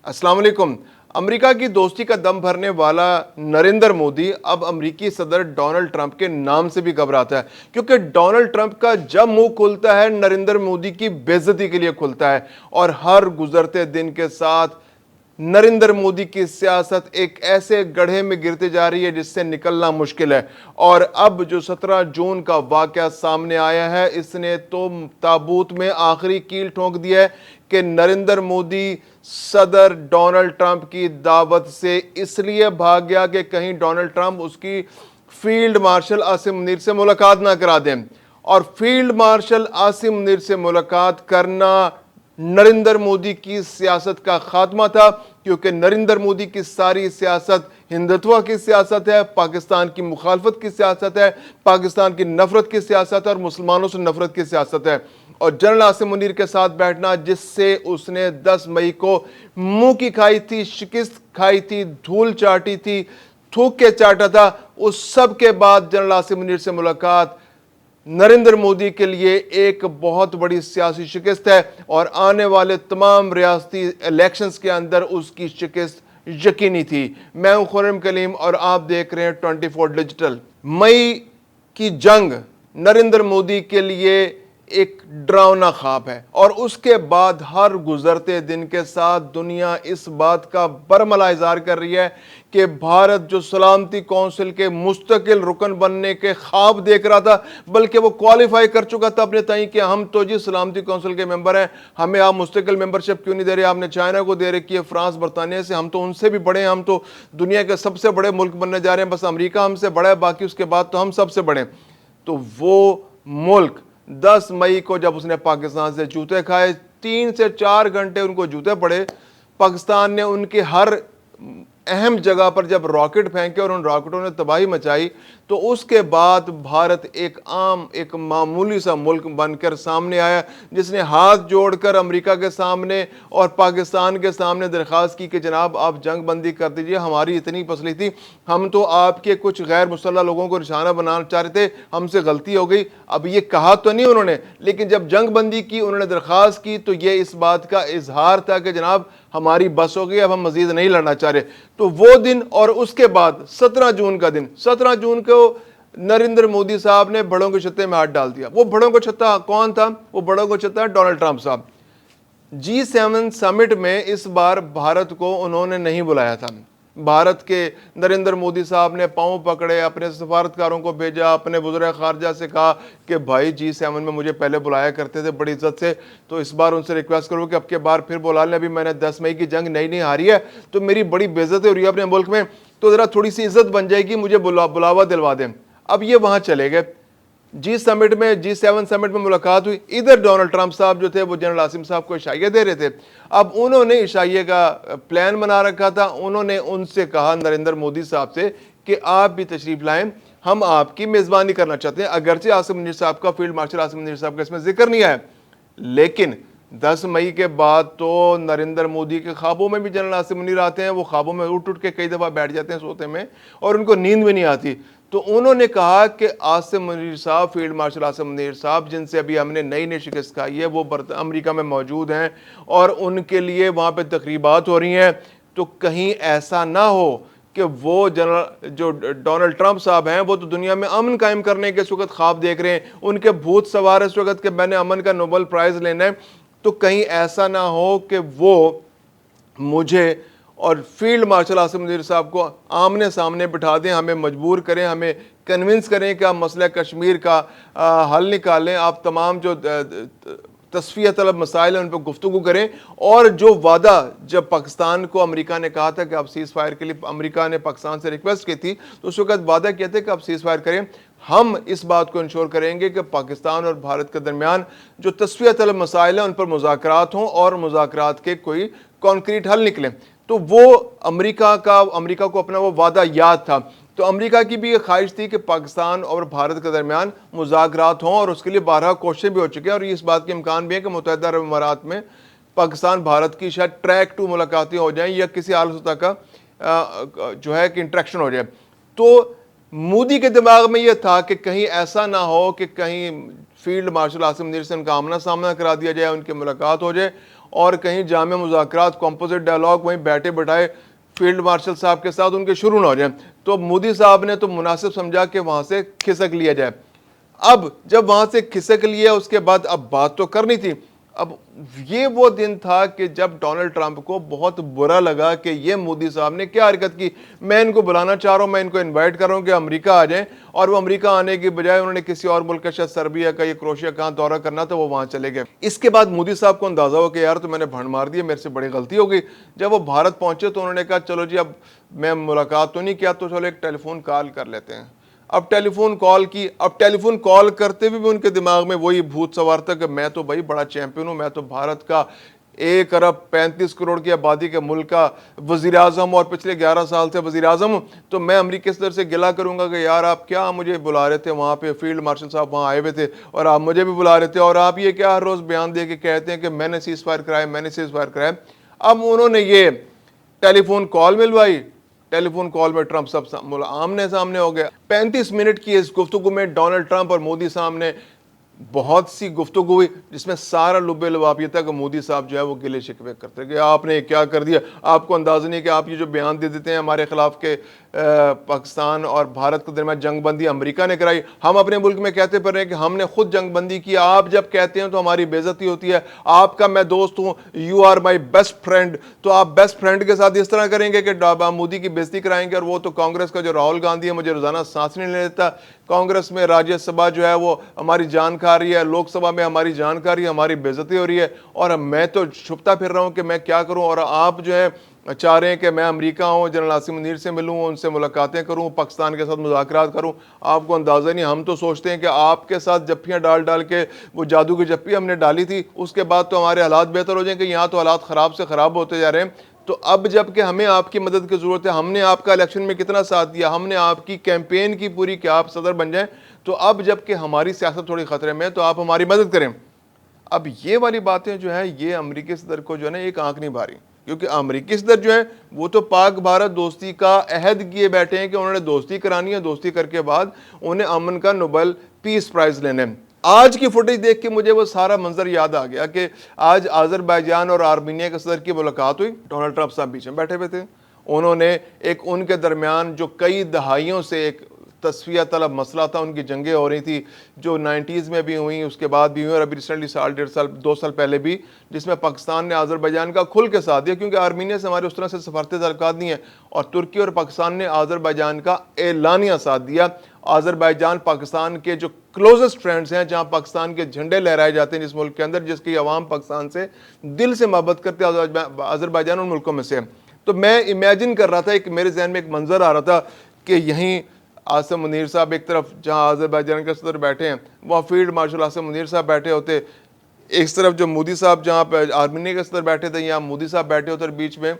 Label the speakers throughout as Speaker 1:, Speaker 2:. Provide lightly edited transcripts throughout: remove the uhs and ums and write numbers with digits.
Speaker 1: अस्सलाम वालेकुम। अमेरिका की दोस्ती का दम भरने वाला नरेंद्र मोदी अब अमेरिकी सदर डोनाल्ड ट्रंप के नाम से भी घबराता है, क्योंकि डोनाल्ड ट्रंप का जब मुंह खुलता है नरेंद्र मोदी की बेइज्जती के लिए खुलता है। और हर गुजरते दिन के साथ नरेंद्र मोदी की सियासत एक ऐसे गड्ढे में गिरती जा रही है जिससे निकलना मुश्किल है। और अब जो 17 जून का वाकया सामने आया है, इसने तो ताबूत में आखिरी कील ठोंक दिया है कि नरेंद्र मोदी सदर डोनाल्ड ट्रंप की दावत से इसलिए भाग गया कि कहीं डोनाल्ड ट्रंप उसकी फील्ड मार्शल आसिम मुनीर से मुलाकात ना करा दें। और फील्ड मार्शल आसिम मुनीर से मुलाकात करना नरेंद्र मोदी की सियासत का खात्मा था, क्योंकि नरेंद्र मोदी की सारी सियासत हिंदुत्व की सियासत है, पाकिस्तान की मुखालफत की सियासत है, पाकिस्तान की नफरत की सियासत है और मुसलमानों से नफरत की सियासत है। और जनरल आसिम मुनीर के साथ बैठना, जिससे उसने 10 मई को मुंह की खाई थी, शिकस्त खाई थी, धूल चाटी थी, थूक के चाटा था, उस सब के बाद जनरल आसिम मुनीर से मुलाकात नरेंद्र मोदी के लिए एक बहुत बड़ी सियासी शिकस्त है। और आने वाले तमाम रियासती इलेक्शंस के अंदर उसकी शिकस्त यकीनी थी। मैं हूं खुर्रम कलीम और आप देख रहे हैं 24 डिजिटल। मई की जंग नरेंद्र मोदी के लिए एक डरावना ख्वाब है, और उसके बाद हर गुजरते दिन के साथ दुनिया इस बात का बरमला इज़हार कर रही है कि भारत जो सलामती कौंसिल के मुस्तकिल रुकन बनने के ख्वाब देख रहा था, बल्कि वो क्वालिफाई कर चुका था अपने ताई कि हम तो जी सलामती कौंसिल के मेंबर हैं, हमें आप मुस्तकिल मेंबरशिप क्यों नहीं दे रहे? आपने चाइना को दे रखी है, फ्रांस बरतानिया से, हम तो उनसे भी बड़े हैं, हम तो दुनिया के सबसे बड़े मुल्क बनने जा रहे हैं, बस अमरीका हमसे बड़ा है, बाकी उसके बाद तो हम सबसे बड़े। तो वो मुल्क 10 मई को जब उसने पाकिस्तान से जूते खाए, 3 से 4 घंटे उनको जूते पड़े, पाकिस्तान ने उनके हर अहम जगह पर जब रॉकेट फेंके और उन रॉकेटों ने तबाही मचाई, तो उसके बाद भारत एक मामूली सा मुल्क बनकर सामने आया, जिसने हाथ जोड़कर अमेरिका के सामने और पाकिस्तान के सामने दरख्वास्त की कि जनाब आप जंग बंदी कर दीजिए, हमारी इतनी फसली थी, हम तो आपके कुछ गैर मुसल्लह लोगों को निशाना बनाना चाह रहे थे, हमसे गलती हो गई। अब ये कहा तो नहीं उन्होंने, लेकिन जब जंग बंदी की, उन्होंने दरख्वास्त की, तो ये इस बात का इजहार था कि जनाब हमारी बस हो गई, अब हम मजीद नहीं लड़ना चाह रहे। तो वो दिन और उसके बाद 17 जून का दिन, 17 जून को नरेंद्र मोदी साहब ने बड़ों के छत्ते में हाथ डाल दिया। वो बड़ों को छत्ता कौन था? वो बड़ों को छत्ता डोनाल्ड ट्रंप साहब। G7 समिट में इस बार भारत को उन्होंने नहीं बुलाया था। भारत के नरेंद्र मोदी साहब ने पांव पकड़े, अपने सफारतकारों को भेजा, अपने वज़ीर ख़ारजा से कहा कि भाई G7 में मुझे पहले बुलाया करते थे बड़ी इज्जत से, तो इस बार उनसे रिक्वेस्ट करो कि अब के बार फिर बुला लें। अभी मैंने 10 मई की जंग नई हारी है, तो मेरी बड़ी बेइज्जती हो रही है अपने मुल्क में, तो ज़रा थोड़ी सी इज्जत बन जाएगी, मुझे बुलावा दिलवा दें। अब ये वहाँ चले गए। G7 समिट में मुलाकात हुई। इधर डोनाल्ड ट्रंप साहब जो थे वो जनरल आसिम साहब को इशाइया दे रहे थे। अब उन्होंने इशाइये का प्लान बना रखा था। उन्होंने उनसे कहा नरेंद्र मोदी साहब से कि आप भी तशरीफ लाएं, हम आपकी मेज़बानी करना चाहते हैं। अगरचे आसिम मुनीर साहब का, फील्ड मार्शल आसिम मुनीर साहब का इसमें जिक्र नहीं आया, लेकिन 10 मई के बाद तो नरेंद्र मोदी के ख्वाबों में भी जनरल आसिम मुनीर आते हैं। वो ख्वाबों में उठ के कई दफ़ा बैठ जाते हैं सोते में, और उनको नींद भी नहीं आती। तो उन्होंने कहा कि आसिम मुनीर साहब, फील्ड मार्शल आसिम मुनीर साहब, जिनसे अभी हमने नई शिकस्त खाई है, वो अमेरिका में मौजूद हैं और उनके लिए वहाँ पे तकरीबात हो रही हैं। तो कहीं ऐसा ना हो कि वो जो डोनाल्ड ट्रंप साहब हैं, वो तो दुनिया में अमन कायम करने के इस वक्त ख्वाब देख रहे हैं, उनके भूत सवार इस वक्त कि मैंने अमन का नोबेल प्राइज़ लेना है। तो कहीं ऐसा ना हो कि वो मुझे और फील्ड मार्शल आसिम मुनीर साहब को आमने सामने बिठा दें, हमें मजबूर करें, हमें कन्विंस करें कि आप मसला कश्मीर का हल निकालें, आप तमाम जो तस्फिया तलब मसाइल हैं उन पर गुफ्तगू करें। और जो वादा जब पाकिस्तान को अमेरिका ने कहा था कि आप सीज़ फायर के लिए, अमेरिका ने पाकिस्तान से रिक्वेस्ट की थी, तो उस वक्त वादा किया था कि आप सीज़ फायर करें, हम इस बात को इंश्योर करेंगे कि पाकिस्तान और भारत के दरमियान जो तस्फिया तलब मसाइल हैं उन पर मुज़ाकरात हों और मुज़ाकरात के कोई कॉन्क्रीट हल निकलें। तो वो अमेरिका को अपना वो वादा याद था। तो अमेरिका की भी ये ख्वाहिश थी कि पाकिस्तान और भारत के दरमियान मुज़ाकरात हों, और उसके लिए 12 कोशिशें भी हो चुकी हैं, और इस बात के इम्कान भी है कि मुत्तहिदा अरब अमारात में पाकिस्तान भारत की शायद ट्रैक 2 मुलाकातें हो जाएं, या किसी आला सतह का जो है कि इंट्रैक्शन हो जाए। तो मोदी के दिमाग में यह था कि कहीं ऐसा ना हो कि कहीं फील्ड मार्शल आसिम मुनीर से उनका आमना सामना करा दिया जाए, उनकी मुलाकात हो जाए, और कहीं जामे मुज़ाकरात कॉम्पोजिट डायलॉग वहीं बैठे बैठाए फील्ड मार्शल साहब के साथ उनके शुरू ना हो जाए। तो मोदी साहब ने तो मुनासिब समझा कि वहां से खिसक लिया जाए। अब जब वहां से खिसक लिया उसके बाद अब बात तो करनी थी। अब ये वो दिन था कि जब डोनाल्ड ट्रंप को बहुत बुरा लगा कि ये मोदी साहब ने क्या हरकत की। मैं इनको बुलाना चाह रहा हूं, मैं इनको इनवाइट कर रहा हूं कि अमेरिका आ जाएं, और वो अमेरिका आने की बजाय उन्होंने किसी और मुल्क का, शायद सर्बिया का या क्रोशिया कहां दौरा करना था, वो वहां चले गए। इसके बाद मोदी साहब को अंदाजा हो कि यार तो मैंने भंड मार दिया, मेरे से बड़ी गलती हो गई। जब वो भारत पहुंचे तो उन्होंने कहा चलो जी अब मैं मुलाकात तो नहीं किया तो चलो एक टेलीफोन कॉल कर लेते हैं। अब टेलीफोन कॉल की, अब टेलीफोन कॉल करते हुए भी उनके दिमाग में वही भूत सवार था कि मैं तो भाई बड़ा चैंपियन हूं, मैं तो भारत का 1 अरब 35 करोड़ की आबादी के मुल्क का वजीर आजम और पिछले 11 साल से वजीर आजम हूं। तो मैं अमरीकी सदर से गिला करूंगा कि यार आप क्या मुझे बुला रहे थे, वहां पे फील्ड मार्शल साहब वहां आए हुए थे और आप मुझे भी बुला रहे थे, और आप ये क्या हर रोज बयान दे के कहते हैं कि मैंने सीज फायर कराया, मैंने सीज फायर कराया। अब उन्होंने ये टेलीफोन कॉल मिलवाई। टेलीफोन कॉल में ट्रंप सब आमने सामने हो गया। 35 मिनट की इस गुफ्तगू में डोनाल्ड ट्रंप और मोदी सामने बहुत सी गुफ्तगू हुई, जिसमें सारा लुबे लुबाब ये था कि मोदी साहब जो है वो गिले शिकवे करते कि आपने क्या कर दिया, आपको अंदाजा नहीं कि आप ये जो बयान दे देते हैं हमारे खिलाफ के पाकिस्तान और भारत के दरमियान जंगबंदी अमेरिका ने कराई। हम अपने मुल्क में कहते पर रहे कि हमने खुद जंगबंदी की, आप जब कहते हैं तो हमारी बेइज्जती होती है। आपका मैं दोस्त हूं, you are my best friend, तो आप बेस्ट फ्रेंड के साथ इस तरह करेंगे कि मोदी की बेइज्जती कराएंगे। और वो तो कांग्रेस का जो राहुल गांधी है मुझे रोजाना सांस नहीं ले लेता। कांग्रेस में राज्यसभा जो है वो हमारी जान खा रही है, लोकसभा में हमारी जान खा रही है, हमारी बेइज्जती हो रही है, और मैं तो छुपता फिर रहा हूं कि मैं क्या करूं। और आप जो है चाह रहे हैं कि मैं अमेरिका हूं, जनरल आसिम मुनीर से मिलूं, उनसे मुलाकातें करूं, पाकिस्तान के साथ मुज़ाकरात करूं। आपको अंदाज़ा नहीं, हम तो सोचते हैं कि आपके साथ जप्पियां डाल डाल के वो जादू की जप्पी हमने डाली थी, उसके बाद तो हमारे हालात बेहतर हो जाएंगे। यहाँ तो हालात ख़राब से ख़राब होते जा रहे हैं। तो अब जबकि हमें आपकी मदद की ज़रूरत है, हमने आपका इलेक्शन में कितना साथ दिया, हमने आपकी कैंपेन की पूरी कि आप सदर बन जाएं, तो अब जबकि हमारी सियासत थोड़ी ख़तरे में है तो आप हमारी मदद करें। अब ये वाली बातें जो है ये अमेरिकी सदर को जो है ना एक आंख नहीं भारी, क्योंकि अमेरिकी सदर जो है वो तो पाक भारत दोस्ती का अहद किए बैठे हैं कि उन्होंने दोस्ती करानी है, दोस्ती करके बाद उन्हें अमन का नोबेल पीस प्राइज लेने। आज की फुटेज देख के मुझे वो सारा मंजर याद आ गया कि आज अजरबैजान और आर्मीनिया के सदर की मुलाकात हुई। डोनाल्ड ट्रंप साहब बीच में बैठे हुए थे। उन्होंने एक उनके दरमियान जो कई दहाइयों से एक तस्फिया तलब मसला था, उनकी जंगें हो रही थी जो 90s में भी हुई, उसके बाद भी हुई, और अभी रिसेंटली साल 1.5 साल 2 साल पहले भी, जिसमें पाकिस्तान ने अजरबैजान का खुल के साथ दिया, क्योंकि आर्मीनिया से हमारे उस तरह से सफारती ताल्लुकात नहीं है, और तुर्की और पाकिस्तान ने अजरबैजान का एलानिया साथ दिया। अजरबैजान पाकिस्तान के जो क्लोजेस्ट फ्रेंड्स हैं, जहां पाकिस्तान के झंडे लहराए जाते हैं जिस मुल्क के अंदर, जिसकी अवाम पाकिस्तान से दिल से मोहब्बत करते हैं, अजरबैजान उन मुल्कों में से है। तो मैं इमेजिन कर रहा था, एक मेरे जहन में एक मंजर आ रहा था कि यहीं आसिम मुनीर साहब एक तरफ जहां अजरबैजान के सदर बैठे हैं, वहाँ फील्ड मार्शल आसिम मुनीर साहब बैठे होते, एक तरफ जो मोदी साहब जहाँ पे आर्मीनिया के सदर बैठे थे, यहाँ मोदी साहब बैठे होते, और बीच में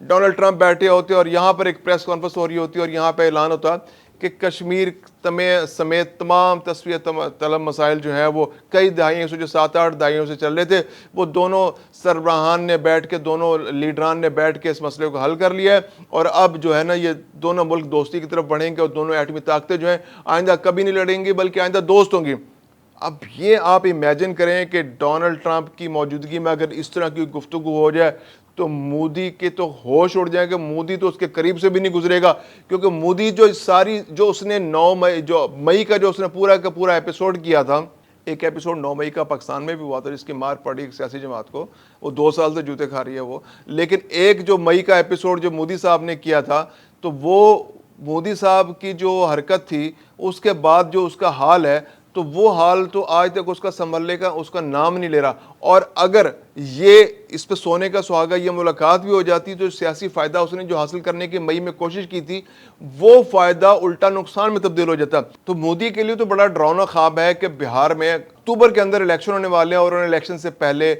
Speaker 1: डोनाल्ड ट्रंप बैठे होते, और यहाँ पर एक प्रेस कॉन्फ्रेंस हो रही होती, और यहाँ पे ऐलान होता कि कश्मीर समेत तमाम तस्वीर तलब मसाइल जो हैं वो कई दहाइयों से, जो 7-8 दहाइयों से चल रहे थे, वो दोनों सरबराहान ने बैठ के, दोनों लीडरान ने बैठ के इस मसले को हल कर लिया है। और अब जो है ना ये दोनों मुल्क दोस्ती की तरफ बढ़ेंगे, और दोनों एटमी ताकतें जो हैं आइंदा कभी नहीं लड़ेंगी बल्कि आइंदा दोस्त होंगी। अब ये आप इमेजिन करें कि डोनाल्ड ट्रंप की मौजूदगी में अगर इस तरह की गुफ्तगू हो जाए तो मोदी के तो होश उड़ जाएंगे। मोदी तो उसके करीब से भी नहीं गुजरेगा, क्योंकि मोदी जो सारी जो उसने 9 मई जो मई का जो उसने पूरा का पूरा एपिसोड किया था, एक एपिसोड 9 मई का पाकिस्तान में भी हुआ था जिसकी मार पड़ी एक सियासी जमात को, वो 2 साल से जूते खा रही है वो। लेकिन एक जो मई का एपिसोड जो मोदी साहब ने किया था, तो वो मोदी साहब की जो हरकत थी उसके बाद जो उसका हाल है, तो वो हाल तो आज तक उसका संभलने का उसका नाम नहीं ले रहा। और अगर ये इस पे सोने का सुहागा ये मुलाकात भी हो जाती तो सियासी फायदा उसने जो हासिल करने की मई में कोशिश की थी, वो फायदा उल्टा नुकसान में तब्दील हो जाता। तो मोदी के लिए तो बड़ा डरावना ख्वाब है कि बिहार में अक्टूबर के अंदर इलेक्शन होने वाले हैं, और उन्होंने इलेक्शन से पहले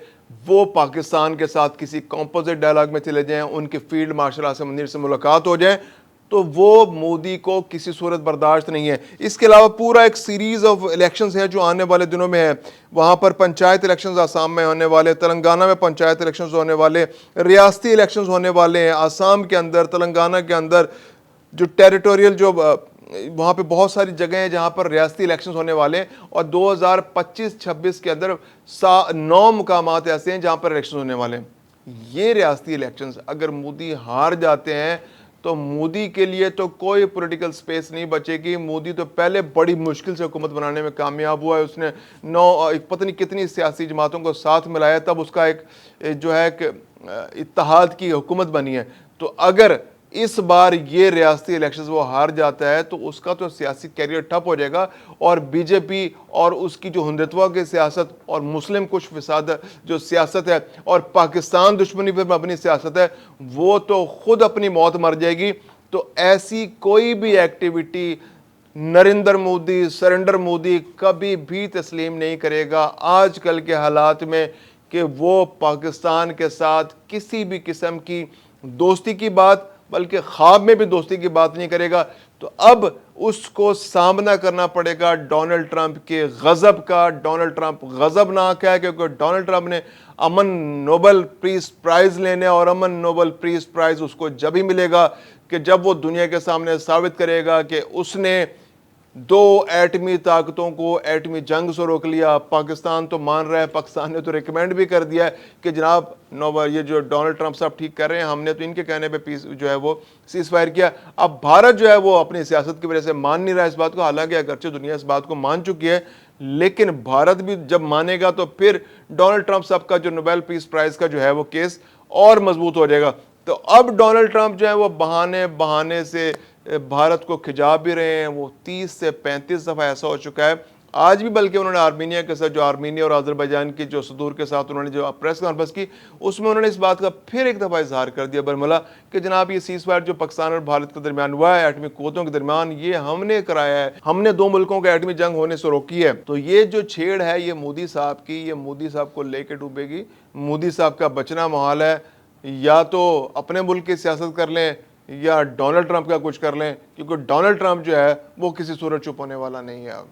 Speaker 1: वो पाकिस्तान के साथ किसी कॉम्पोजिट डायलॉग में चले जाएं, उनके फील्ड मार्शल आसिम मुनीर से मुलाकात हो जाए, तो वो मोदी को किसी सूरत बर्दाश्त नहीं है। इसके अलावा पूरा एक सीरीज ऑफ इलेक्शंस है जो आने वाले दिनों में है। वहाँ पर पंचायत इलेक्शंस आसाम में होने वाले, तेलंगाना में पंचायत इलेक्शंस होने वाले, रियासती इलेक्शंस होने वाले हैं आसाम के अंदर, तेलंगाना के अंदर। जो टेरिटोरियल जो वहाँ पे बहुत सारी जगह हैं जहाँ पर रियासती इलेक्शंस होने वाले हैं और 2025-26 के अंदर 9 मुकामात ऐसे हैं जहाँ पर इलेक्शन होने वाले हैं। ये रियासती इलेक्शंस अगर मोदी हार जाते हैं तो मोदी के लिए तो कोई पॉलिटिकल स्पेस नहीं बचेगी। मोदी तो पहले बड़ी मुश्किल से हुकूमत बनाने में कामयाब हुआ है। उसने पता नहीं कितनी सियासी जमातों को साथ मिलाया, तब उसका एक जो है एक इत्तेहाद की हुकूमत बनी है। तो अगर इस बार ये रियासती इलेक्शंस वो हार जाता है तो उसका तो सियासी कैरियर ठप हो जाएगा और बीजेपी और उसकी जो हिंदुत्व की सियासत और मुस्लिम कुछ फिसाद जो सियासत है और पाकिस्तान दुश्मनी पर मबनी सियासत है वो तो खुद अपनी मौत मर जाएगी। तो ऐसी कोई भी एक्टिविटी नरेंद्र मोदी, सरेंडर मोदी कभी भी तस्लीम नहीं करेगा आजकल के हालात में कि वो पाकिस्तान के साथ किसी भी किस्म की दोस्ती की बात, बल्कि ख्वाब में भी दोस्ती की बात नहीं करेगा। तो अब उसको सामना करना पड़ेगा डोनाल्ड ट्रंप के गजब का। डोनाल्ड ट्रंप गजबनाक है क्योंकि डोनाल्ड ट्रंप ने अमन नोबेल पीस प्राइज लेने और अमन नोबेल पीस प्राइज उसको जब ही मिलेगा कि जब वो दुनिया के सामने साबित करेगा कि उसने 2 एटमी ताकतों को एटमी जंग से रोक लिया। पाकिस्तान तो मान रहा है, पाकिस्तान ने तो रिकमेंड भी कर दिया है कि जनाब नोबेल, ये जो डोनाल्ड ट्रंप साहब ठीक कर रहे हैं, हमने तो इनके कहने पे पीस जो है वो सीज फायर किया। अब भारत जो है वो अपनी सियासत की वजह से मान नहीं रहा इस बात को, हालांकि अगरचे दुनिया इस बात को मान चुकी है, लेकिन भारत भी जब मानेगा तो फिर डोनाल्ड ट्रंप साहब का जो नोबेल पीस प्राइज का जो है वो केस और मजबूत हो जाएगा। तो अब डोनाल्ड ट्रंप जो है वो बहाने से भारत को खिजा भी रहे हैं। वो 30 से 35 दफ़ा ऐसा हो चुका है। आज भी बल्कि उन्होंने आर्मीनिया के साथ, जो आर्मीनिया और अजरबैजान की जो सदूर के साथ उन्होंने जो प्रेस कॉन्फ्रेंस की, उसमें उन्होंने इस बात का फिर एक दफ़ा इजहार कर दिया बरमला कि जनाब ये सीज फायर जो पाकिस्तान और भारत के दरमियान हुआ है एटमी कुव्वतों के दरमियान, ये हमने कराया है, हमने 2 मुल्कों के एटमी जंग होने से रोकी है। तो ये जो छेड़ है ये मोदी साहब की, ये मोदी साहब को लेके डूबेगी। मोदी साहब का बचना मुहाल है, या तो अपने मुल्क की सियासत कर लें या डोनाल्ड ट्रंप का कुछ कर लें, क्योंकि डोनाल्ड ट्रंप जो है वो किसी सूरत चुप होने वाला नहीं है अब।